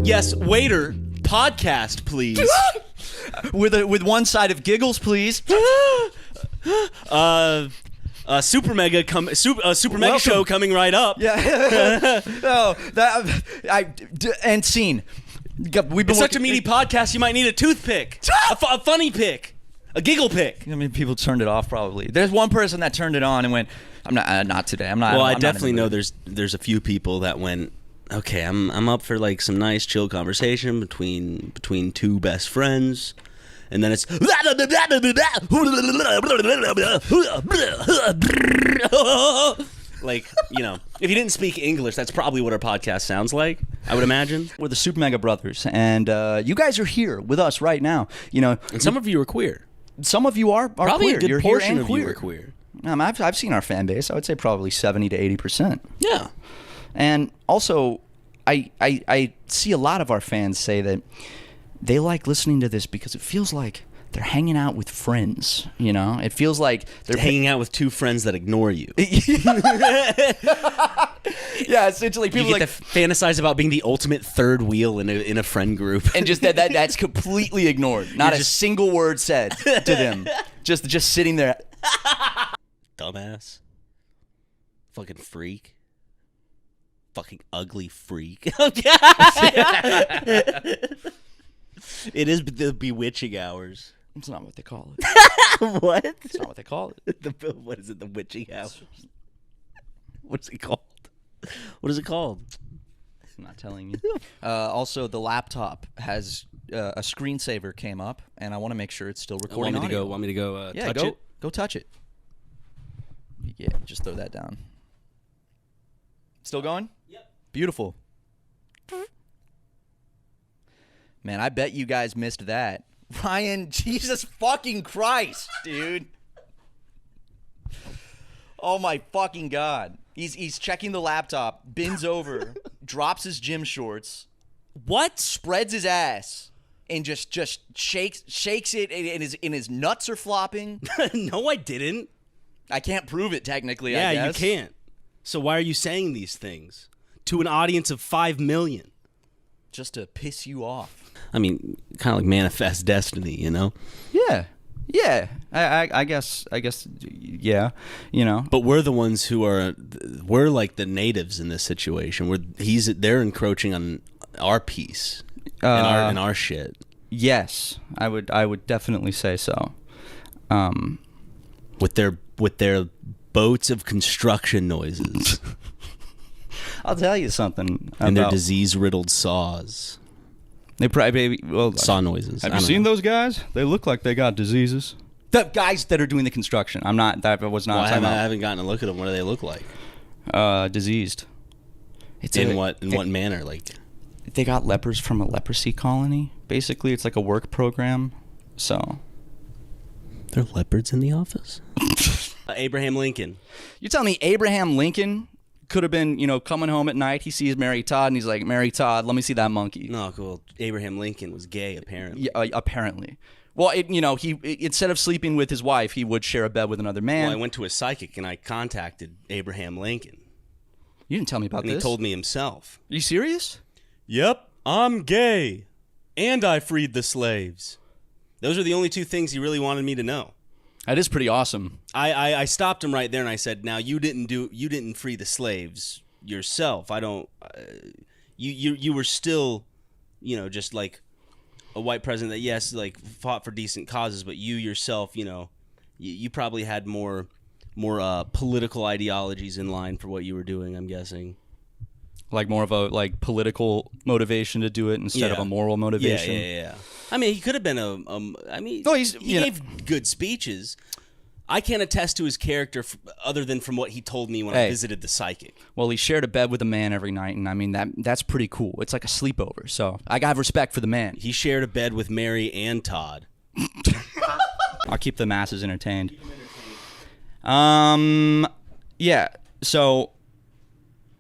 Yes, waiter, podcast, please. with one side of giggles, please. Super mega show coming right up. Yeah. And scene. It's such a meaty podcast. You might need a toothpick, a funny pick, a giggle pick. I mean, people turned it off probably. There's one person that turned it on and went, "I'm not today. I'm not." Well, I I'm definitely not know there's a few people that went, okay, I'm up for like some nice chill conversation between two best friends. And then it's like, you know, if you didn't speak English, that's probably what our podcast sounds like, I would imagine. We're the Super Mega Brothers, and you guys are here with us right now. You know, and some of you are queer. Some of you are probably queer. A good You're portion here of you are queer. I've seen our fan base. I would say probably 70 to 80%. Yeah, and also, I see a lot of our fans say that they like listening to this because it feels like they're hanging out with friends, you know? It feels like they're hanging out with two friends that ignore you. Yeah, essentially people you get to fantasize about being the ultimate third wheel in a friend group. And just that's completely ignored. Not a single word said to them. Just sitting there. Dumbass. Fucking freak. Fucking ugly freak. It is the bewitching hours. It's not what they call it. What? It's not what they call it. What is it? The witching hours? What's it called? What is it called? I'm not telling you. Also, the laptop has a screensaver came up, and I want to make sure it's still recording. Want me to go touch it? Go touch it. Yeah, just throw that down. Still going? Yep. Beautiful. Man, I bet you guys missed that. Ryan, Jesus fucking Christ, dude. Oh my fucking God. He's checking the laptop, bends over, drops his gym shorts. What? Spreads his ass and just shakes it and his nuts are flopping. No, I didn't. I can't prove it technically, yeah, I guess. You can't. So why are you saying these things to an audience of 5 million? Just to piss you off. I mean, kind of like manifest destiny, you know? Yeah. Yeah. I guess, yeah, you know. But we're the ones we're like the natives in this situation. They're encroaching on our peace and our shit. Yes, I would definitely say so. With their boats of construction noises. I'll tell you something. And their disease-riddled saws. They probably saw noises. Have you seen those guys? They look like they got diseases. The guys that are doing the construction. I'm not. That was not. Well, I haven't gotten a look at them. What do they look like? Diseased. In what manner? Like they got lepers from a leprosy colony. Basically, it's like a work program. So there are leopards in the office. Abraham Lincoln. You're telling me Abraham Lincoln could have been, you know, coming home at night. He sees Mary Todd, and he's like, "Mary Todd, let me see that monkey." No, cool. Abraham Lincoln was gay, apparently. Yeah, apparently. Well, he instead of sleeping with his wife, he would share a bed with another man. Well, I went to a psychic, and I contacted Abraham Lincoln. You didn't tell me about this. And he told me himself. Are you serious? Yep, I'm gay, and I freed the slaves. Those are the only two things he really wanted me to know. That is pretty awesome. I stopped him right there and I said, "Now you didn't free the slaves yourself. I don't. You were still, you know, just like a white president that yes, like fought for decent causes, but you yourself, you know, you probably had more political ideologies in line for what you were doing. I'm guessing." Like more of a political motivation to do it instead of a moral motivation. Yeah. I mean, he could have been he gave good speeches. I can't attest to his character other than from what he told me when I visited the psychic. Well, he shared a bed with a man every night, and I mean that's pretty cool. It's like a sleepover, so I got respect for the man. He shared a bed with Mary and Todd. I'll keep the masses entertained. Yeah. So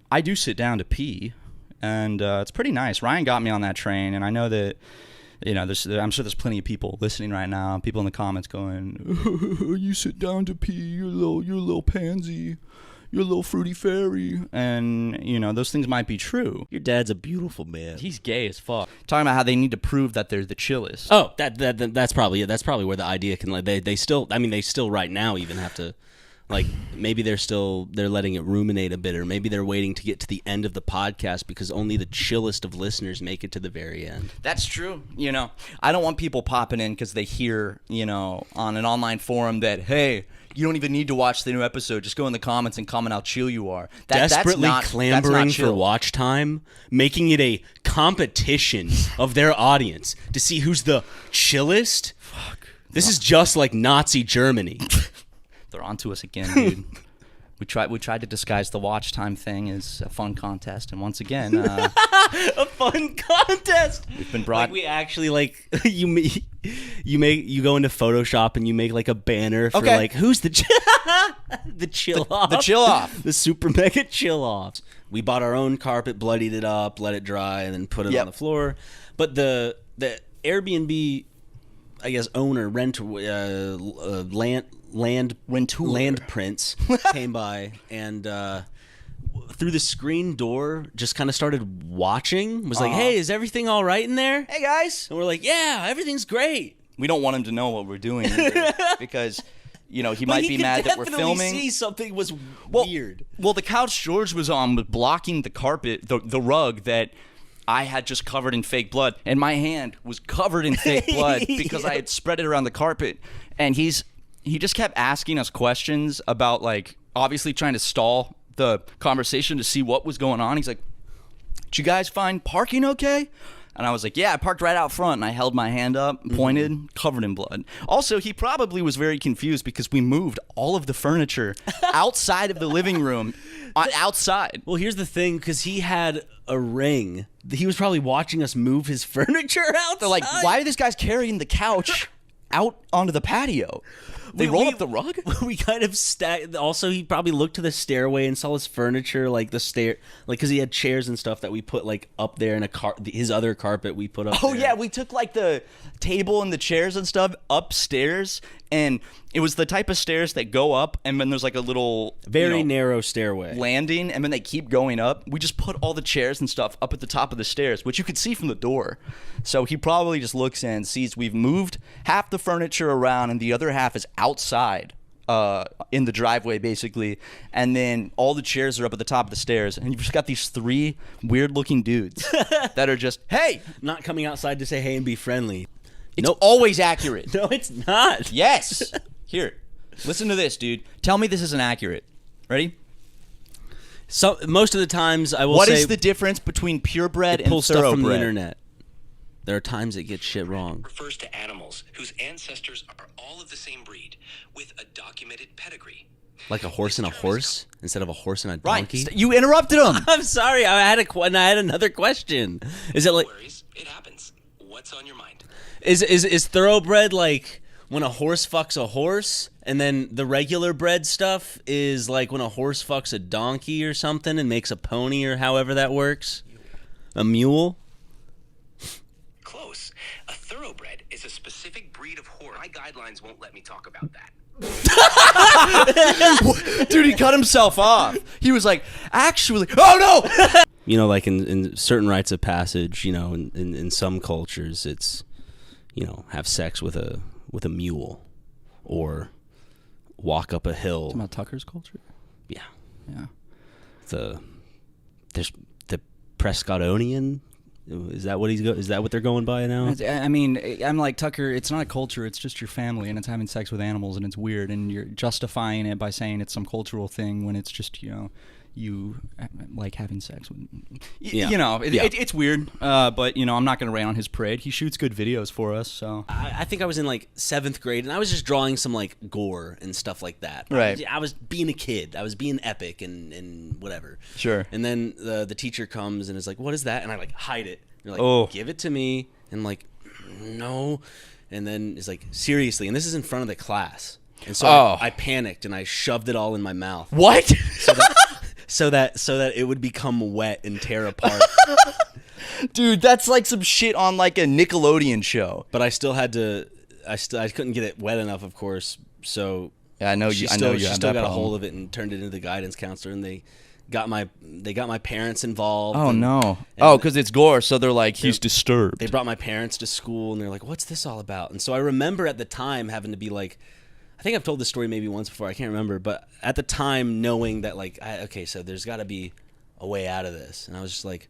I do sit down to pee, and it's pretty nice. Ryan got me on that train, and I know that, you know, I'm sure there's plenty of people listening right now, people in the comments going, "You sit down to pee, you little pansy. you're a little fruity fairy, and those things might be true. Your dad's a beautiful man. He's gay as fuck. Talking about how they need to prove that they're the chillest. Oh, that's probably it. That's probably where the idea can they still right now even have to, like, maybe they're letting it ruminate a bit, or maybe they're waiting to get to the end of the podcast because only the chillest of listeners make it to the very end. That's true. I don't want people popping in because they hear, on an online forum that, hey, you don't even need to watch the new episode. Just go in the comments and comment how chill you are. Desperately clamoring for chill. watch time, making it a competition of their audience to see who's the chillest. Fuck. This is just like Nazi Germany. They're onto us again, dude. We tried to disguise the watch time thing as a fun contest, and once again, a fun contest. We've been brought. Like we actually you go into Photoshop and you make like a banner for like who's the the chill off, the super mega chill offs. We bought our own carpet, bloodied it up, let it dry, and then put it on the floor. But the Airbnb, I guess, owner land prince came by and through the screen door just kind of started watching, was like, hey, is everything all right in there? Hey guys. And we're like, yeah, everything's great. We don't want him to know what we're doing either, because he might be mad that we're filming. See something was weird. Well, the couch George was on was blocking the carpet, the rug that I had just covered in fake blood, and my hand was covered in fake blood because I had spread it around the carpet. And he just kept asking us questions about, like, obviously trying to stall the conversation to see what was going on. He's like, did you guys find parking okay? And I was like, yeah, I parked right out front. And I held my hand up, pointed, covered in blood. Also, he probably was very confused because we moved all of the furniture outside of the living room, outside. Well, here's the thing, because he had a ring. He was probably watching us move his furniture outside. They're like, why are these guys carrying the couch out onto the patio? They roll up the rug? We kind of stacked. Also, he probably looked to the stairway and saw his furniture, like the stair, like, because he had chairs and stuff that we put like up there, and his other carpet we put up. Oh there. Yeah, we took like the table and the chairs and stuff upstairs, and it was the type of stairs that go up, and then there's like a little very narrow stairway landing, and then they keep going up. We just put all the chairs and stuff up at the top of the stairs, which you could see from the door. So he probably just looks in and sees we've moved half the furniture around, and the other half is outside in the driveway, basically. And then all the chairs are up at the top of the stairs, and you've just got these three weird-looking dudes that are just, hey! Not coming outside to say hey and be friendly. It's always accurate. No, it's not. Yes. Here, listen to this, dude. Tell me this isn't accurate. Ready? So most of the times I will What say... What is the difference between purebred and pull stuff thoroughbred? from the internet. There are times it gets shit wrong. Refers to animals whose ancestors are all of the same breed with a documented pedigree. Like a horse and a horse instead of a horse and a donkey? Right. You interrupted him. I'm sorry. I had another question. Is it like... No worries. It happens. What's on your mind? Is thoroughbred like when a horse fucks a horse, and then the regular bred stuff is like when a horse fucks a donkey or something and makes a pony, or however that works? A mule? Close. A thoroughbred is a specific breed of horse. My guidelines won't let me talk about that. Dude, he cut himself off. He was like, actually, oh no! You know, like in certain rites of passage, in some cultures, it's, have sex with a mule, or walk up a hill. Talking about Tucker's culture? Yeah. Yeah. There's the Prescottonian. Is that what is that what they're going by now? I mean, I'm like, Tucker, it's not a culture, it's just your family, and it's having sex with animals, and it's weird, and you're justifying it by saying it's some cultural thing when it's just, you like having sex with... It's weird, but, I'm not going to rain on his parade. He shoots good videos for us, so... I think I was in, 7th grade, and I was just drawing some, gore and stuff like that. Right. I was being a kid. I was being epic and whatever. Sure. And then the teacher comes and is like, what is that? And I, hide it. And they're like, oh, give it to me. And I'm like, no. And then it's like, seriously. And this is in front of the class. And so I panicked, and I shoved it all in my mouth. What? So that it would become wet and tear apart. Dude, that's like some shit on a Nickelodeon show. But I still had to. I couldn't get it wet enough, of course. So Yeah, I know She you. still, I know you she have still that got a problem. hold of it and turned it into the guidance counselor, and they got my parents involved. Oh and, no! and Oh, because it's gore, so they're like, he's disturbed. They brought my parents to school, and they're like, "What's this all about?" And so I remember at the time having to be like, I think I've told this story maybe once before. I can't remember, but at the time knowing that like, okay, so there's got to be a way out of this, and I was just like,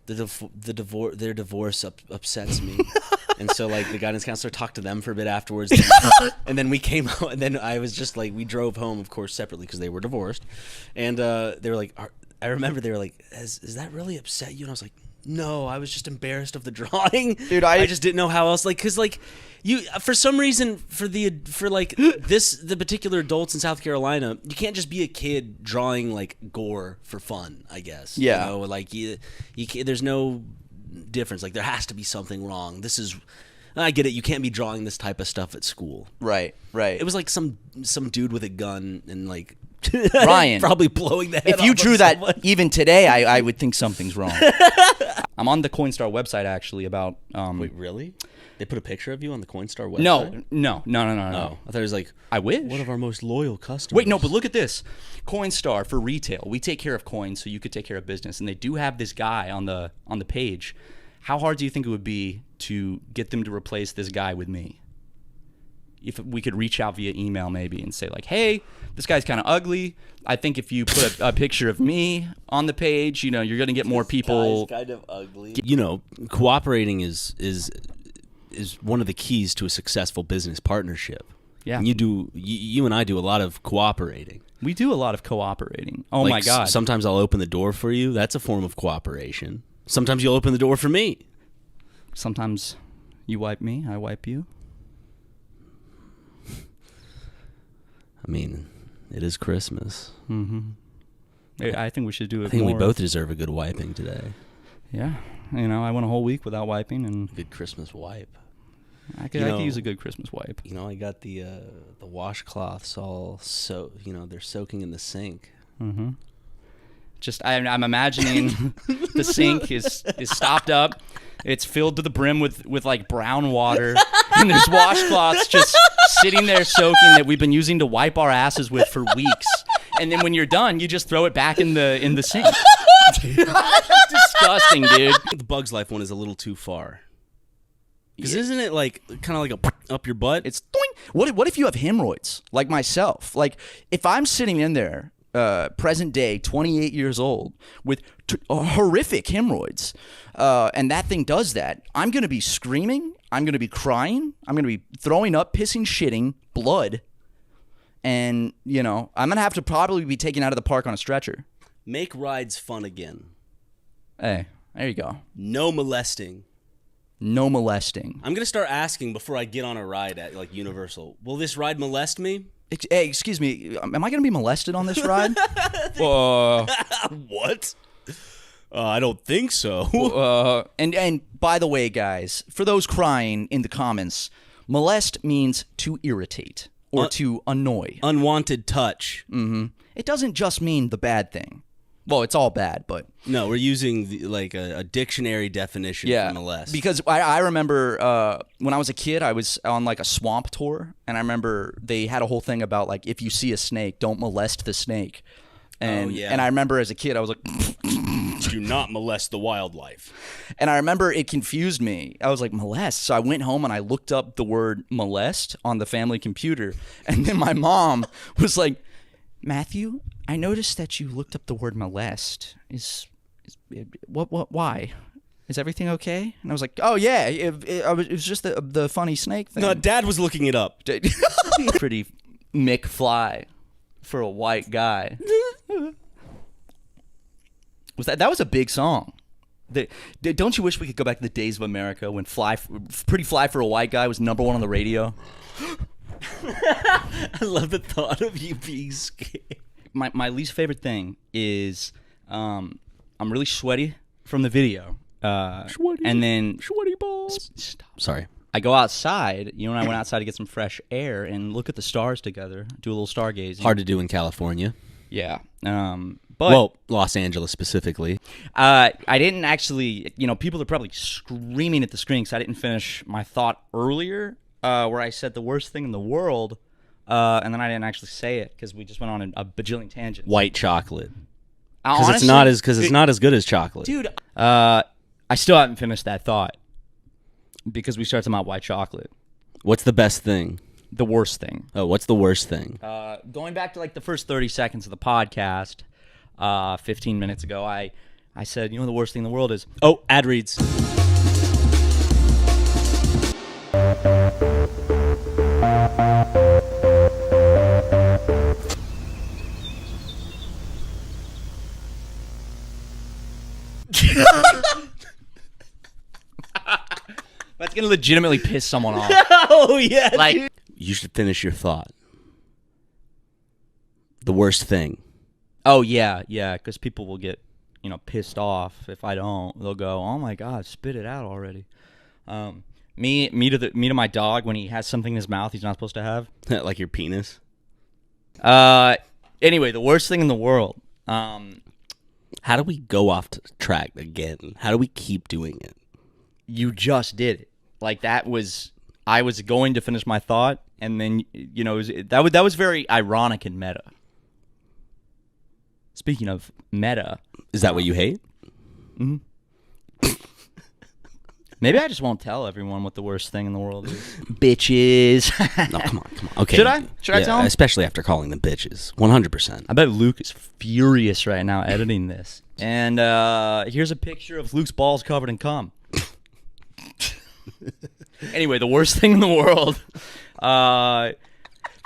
their divorce upsets me. And so like the guidance counselor talked to them for a bit afterwards, and then we came out, and then I was just like, we drove home, of course, separately because they were divorced, and they were like, I remember they were like, is that really upset you? And I was like, no, I was just embarrassed of the drawing. Dude, I just didn't know how else, like, because like you, for some reason, for the particular adults in South Carolina, you can't just be a kid drawing like gore for fun, I guess. Yeah. You know, like you can't, there's no difference. Like there has to be something wrong. I get it. You can't be drawing this type of stuff at school. Right. It was like some dude with a gun and like Ryan, probably blowing the head if you off drew of that someone. even today, I would think something's wrong. I'm on the Coinstar website actually about. Wait, really? They put a picture of you on the Coinstar website? No. Oh, I thought it was like, I wish. one of our most loyal customers. Wait, no, but look at this. Coinstar for retail. We take care of coins, so you could take care of business, and they do have this guy on the page. How hard do you think it would be to get them to replace this guy with me? If we could reach out via email maybe and say like, hey, this guy's kind of ugly. I think if you put a picture of me on the page, you know, you're going to get more people. Guy's kind of ugly. You know, cooperating is one of the keys to a successful business partnership. Yeah. And you and I do a lot of cooperating. We do a lot of cooperating. Oh Like, my God. Sometimes I'll open the door for you. That's a form of cooperation. Sometimes you'll open the door for me. Sometimes you wipe me, I wipe you. I mean, it is Christmas. I think we should do it I think more. we both deserve a good wiping today. Yeah. You know, I went a whole week without wiping, and Good Christmas wipe. I could use a good Christmas wipe. You know, I got the washcloths all they're soaking in the sink. Just I'm imagining the sink is stopped up. It's filled to the brim with like brown water, and there's washcloths just sitting there soaking that we've been using to wipe our asses with for weeks. And then when you're done, you just throw it back in the sink. Disgusting, dude. The Bugs Life one is a little too far. Because isn't it like kind of like a up your butt? It's what if you have hemorrhoids like myself? Like if I'm sitting in there, present day, 28 years old, with horrific hemorrhoids, and that thing does that, I'm gonna be screaming, I'm gonna be crying, I'm gonna be throwing up, pissing, shitting, blood, and you know I'm gonna have to probably be taken out of the park on a stretcher. Make rides fun again. Hey, there you go. No molesting. No molesting. I'm gonna start asking before I get on a ride at like Universal. Will this ride molest me? Hey, excuse me. Am I going to be molested on this ride? What? I don't think so. And by the way, guys, for those crying in the comments, molest means to irritate or to annoy. Unwanted touch. It doesn't just mean the bad thing. Well, it's all bad, but No, we're using a dictionary definition for molest. Because I remember when I was a kid, I was on like a swamp tour, and I remember they had a whole thing about like if you see a snake, don't molest the snake. And and I remember as a kid, I was like, do not molest the wildlife. and I remember it confused me. I was like, molest. So I went home and I looked up the word molest on the family computer, and then my mom was like, Matthew, I noticed that you looked up the word molest. Why? Is everything okay? And I was like, oh yeah, it was just the funny snake thing. No, Dad was looking it up. Pretty McFly for a white guy. That was a big song. Don't you wish we could go back to the days of America when Pretty Fly for a White Guy was #1 on the radio? I love the thought of you being scared. My least favorite thing is I'm really sweaty from the video. Sweaty. And then Sweaty balls. Stop. Sorry. I go outside. You and I went outside to get some fresh air and look at the stars together. Do a little stargazing. Hard to do in California. Yeah. Well, Los Angeles specifically. I didn't actually, people are probably screaming at the screen because I didn't finish my thought earlier where I said the worst thing in the world And then I didn't actually say it because we just went on a bajillion tangents. White chocolate. Because It's not as good as chocolate. Dude, I still haven't finished that thought because we started talking about white chocolate. What's the best thing? The worst thing. Oh, what's the worst thing? Going back to like the first 30 seconds of the podcast, 15 minutes ago, I said, the worst thing in the world is... Oh, ad reads. That's going to legitimately piss someone off. Oh, yeah. Like, dude. You should finish your thought. The worst thing. oh, yeah, because people will get, pissed off if I don't. They'll go, oh, my God, spit it out already. Me to my dog when he has something in his mouth he's not supposed to have. Like your penis. Anyway, the worst thing in the world. How do we go off track again? How do we keep doing it? You just did it. Like I was going to finish my thought, and then that was very ironic and meta. Speaking of meta, is that what you hate? Mm-hmm. Maybe I just won't tell everyone what the worst thing in the world is. Bitches. No, come on. Okay. Should I? Should I tell them? Especially after calling them bitches. 100%. I bet Luke is furious right now editing this. And here's a picture of Luke's balls covered in cum. Anyway, the worst thing in the world. Well,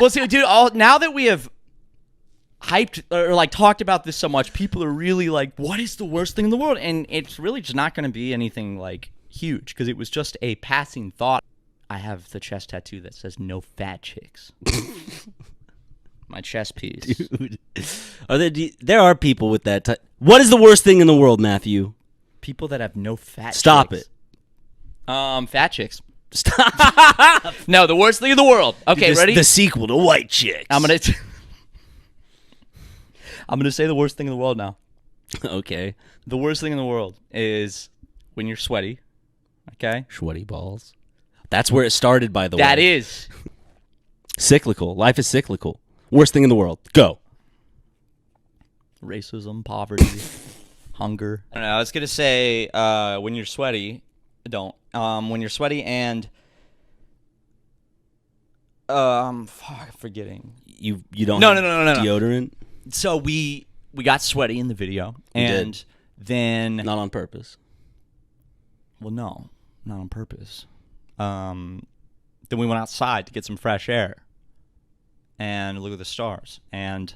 see, dude, now that we have hyped or like talked about this so much, people are really like, what is the worst thing in the world? And it's really just not going to be anything like huge because it was just a passing thought. I have the chest tattoo that says no fat chicks. My chest piece. Dude. There are people with that. What is the worst thing in the world, Matthew? People that have no fat Stop chicks. it. Fat chicks. Stop. No, the worst thing in the world. Okay, ready? The sequel to White Chicks. I'm gonna say the worst thing in the world now. Okay. The worst thing in the world is when you're sweaty. Okay? Sweaty balls. That's where it started, by the way. That is. Cyclical. Life is cyclical. Worst thing in the world. Go. Racism, poverty, hunger. I don't know. I was gonna say when you're sweaty. Don't. When you're sweaty and I'm forgetting. You don't. No. Deodorant. So we got sweaty in the video, and then Not on purpose. well, no, not on purpose. Then we went outside to get some fresh air and look at the stars. And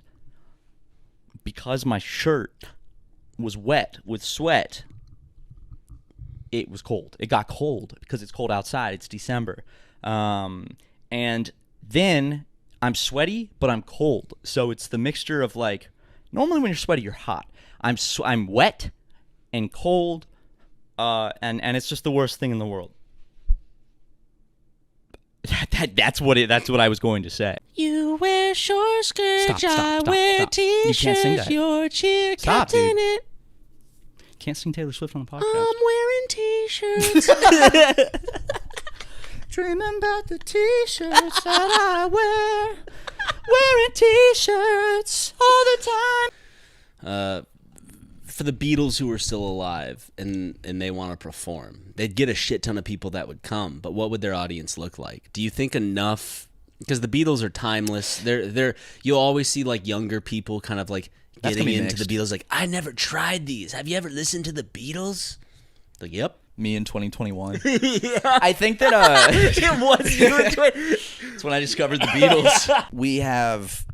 because my shirt was wet with sweat, it was cold. It got cold because it's cold outside. It's December. And then I'm sweaty, but I'm cold. So it's the mixture of like, normally when you're sweaty, you're hot. I'm wet and cold, and it's just the worst thing in the world. That's what I was going to say. You wear short skirts, Stop. You can't sing that. Your cheer Stop, captain dude. it. Can't sing Taylor Swift on the podcast. I'm wearing t-shirts. Dreaming about the t-shirts that I wear. Wearing t-shirts all the time. For the Beatles who are still alive and they want to perform, they'd get a shit ton of people that would come, but what would their audience look like? Do you think enough? Because the Beatles are timeless. They're you'll always see like younger people kind of like getting into the Beatles. Like, I never tried these. Have you ever listened to the Beatles? Like, yep. Me in 2021. Yeah. I think that It was you in it's when I discovered the Beatles. We have,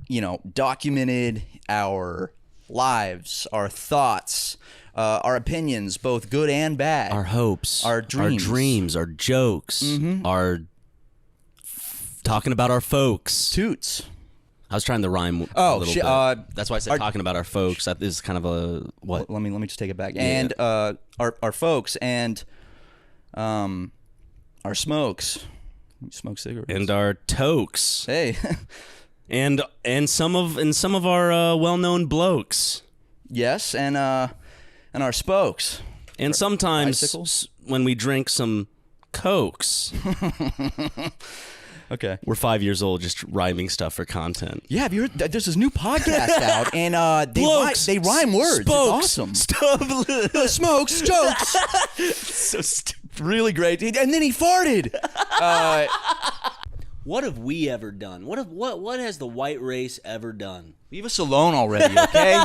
documented our lives, our thoughts, our opinions, both good and bad. Our hopes, our dreams, our jokes, our talking about our folks. Toots. I was trying to rhyme a little bit. That's why I said talking about our folks. That is kind of a what? Let me just take it back. Yeah. And our folks and our smokes. We smoke cigarettes. And our tokes. Hey. and some of our well-known blokes. Yes, and our spokes. And sometimes bicycles? when we drink some cokes. Okay. We're 5 years old, just rhyming stuff for content. Yeah, have you heard? There's this new podcast out, and they rhyme words. Spokes, It's awesome. Smokes, jokes. So stupid. Really great. And then he farted. What have we ever done? What has the white race ever done? Leave us alone already, okay?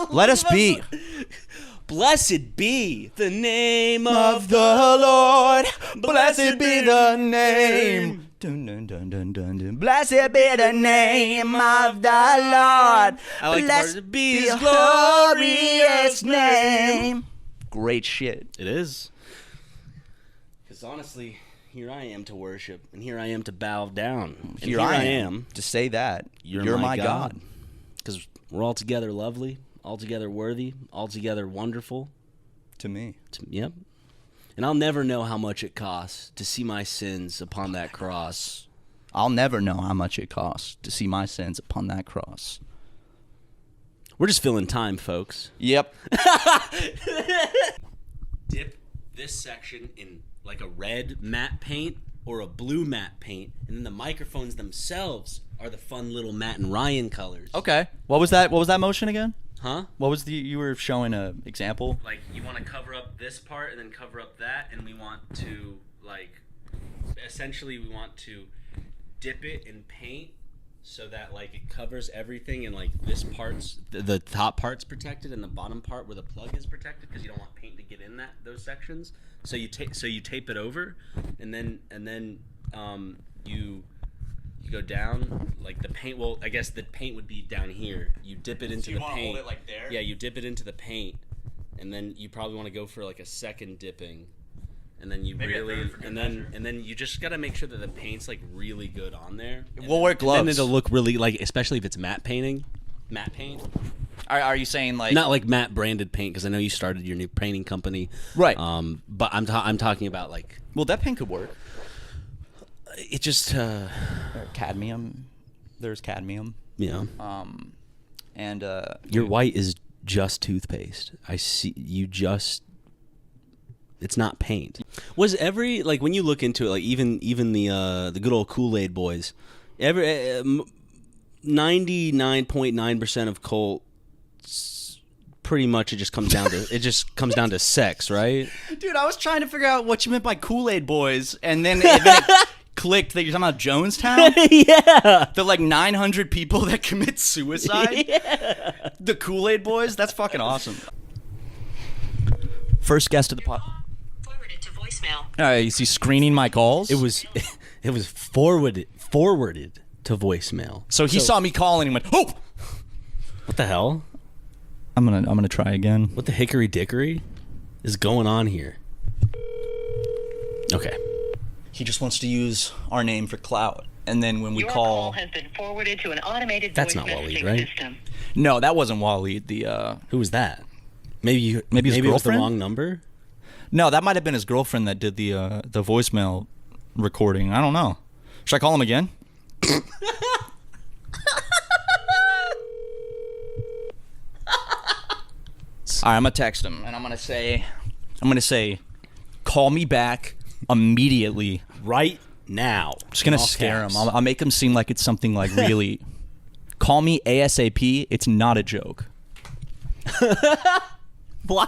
Let us be. Blessed be the name Of the Lord, blessed be the name. Dun, dun, dun, dun, dun, dun. Blessed be the name of the Lord. I like Blessed be his glorious name. Great shit. It is. Because honestly, here I am to worship, and here I am to bow down. And Here I am to say that you're my God. Because we're all together lovely, all together worthy, all together wonderful. To me. Yep. And I'll never know how much it costs to see my sins upon that cross. I'll never know how much it costs to see my sins upon that cross. We're just filling time, folks. Yep. Dip this section in like a red matte paint or a blue matte paint, and then the microphones themselves are the fun little Matt and Ryan colors. Okay. What was that motion again? Huh? What was you were showing an example? Like, you want to cover up this part and then cover up that, and we want to, like, essentially we want to dip it in paint so that, like, it covers everything, and, like, this part's, the top part's protected, and the bottom part where the plug is protected, because you don't want paint to get in those sections. So you tape it over, and then you go down, like the paint. Well, I guess the paint would be down here. You dip it into the paint. Hold it like there? Yeah, you dip it into the paint, and then you probably want to go for like a second dipping, and then you and then you just gotta make sure that the paint's like really good on there. We'll wear gloves. And then it'll look really, like, especially if it's matte paint. Are you saying like Not like matte branded paint, because I know you started your new painting company, right? But I'm talking about, like, well, that paint could work. It just Cadmium. There's cadmium. Yeah. And your white is just toothpaste. I see you just. It's not paint. Was every, like, when you look into it, like even the good old Kool-Aid boys, 99.9% of cult, pretty much it comes down to sex, right? Dude, I was trying to figure out what you meant by Kool-Aid boys, and then it clicked that you're talking about Jonestown. Yeah. The like 900 people that commit suicide. Yeah. The Kool-Aid boys. That's fucking awesome. First guest of the pod. Forwarded to voicemail. Is he screening my calls? It was forwarded to voicemail. So he saw me calling and went, "Oh, what the hell? I'm gonna try again." What the hickory dickory is going on here? Okay. He just wants to use our name for clout, and then when we Your call, call has been forwarded to an automated That's voice not Wally, messaging right? system. no, that wasn't Wally. The Who was that? Maybe his it was the girlfriend? wrong number. no, that might have been his girlfriend that did the voicemail recording. I don't know. Should I call him again? All right, I'm gonna text him, and I'm gonna say, call me back immediately. Right now. I'm just gonna All scare caps. him. I'll make him seem like it's something like really. Call me ASAP. It's not a joke. Why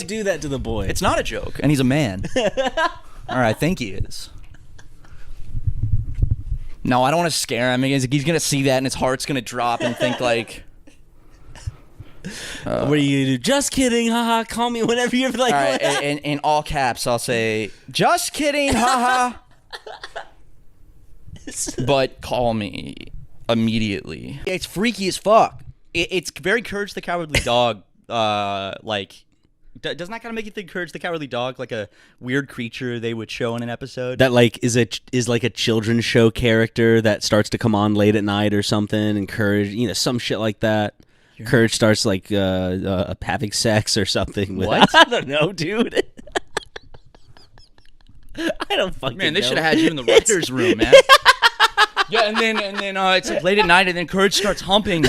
do that to the boy? It's not a joke, and he's a man. All right, I think he is. No, I don't want to scare him. He's gonna see that, and his heart's gonna drop, and think like. What are you gonna do? Just kidding, haha. Call me whenever you're like. All right, and in all caps, I'll say, "Just kidding, haha." But call me immediately. It's freaky as fuck. It's very Courage the Cowardly Dog. Like, doesn't that kind of make you think Courage the Cowardly Dog, like a weird creature they would show in an episode? That, like, is like a children's show character that starts to come on late at night or something, and Courage, some shit like that. Courage starts like having sex or something. What? I don't know, dude. I don't fucking know. Man, they should have had you in the writers' room, man. Yeah, and then it's like late at night, and then Courage starts humping.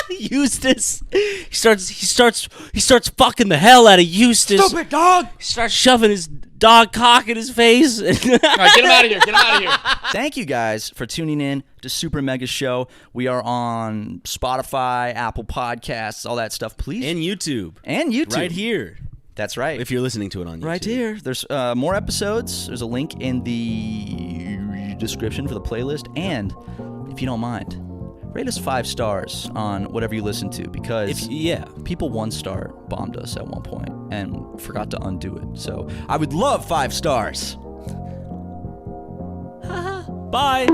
Eustace. He starts fucking the hell out of Eustace. Stupid dog. He starts shoving his dog cock in his face. All right, get him out of here. Get him out of here. Thank you guys for tuning in to Super Mega Show. We are on Spotify, Apple Podcasts, all that stuff. Please. And YouTube. And YouTube. Right here. That's right. If you're listening to it on YouTube. Right here. There's more episodes. There's a link in the description for the playlist. And if you don't mind, rate us 5 stars on whatever you listen to, because people 1-star bombed us at one point and forgot to undo it. So I would love 5 stars. Bye.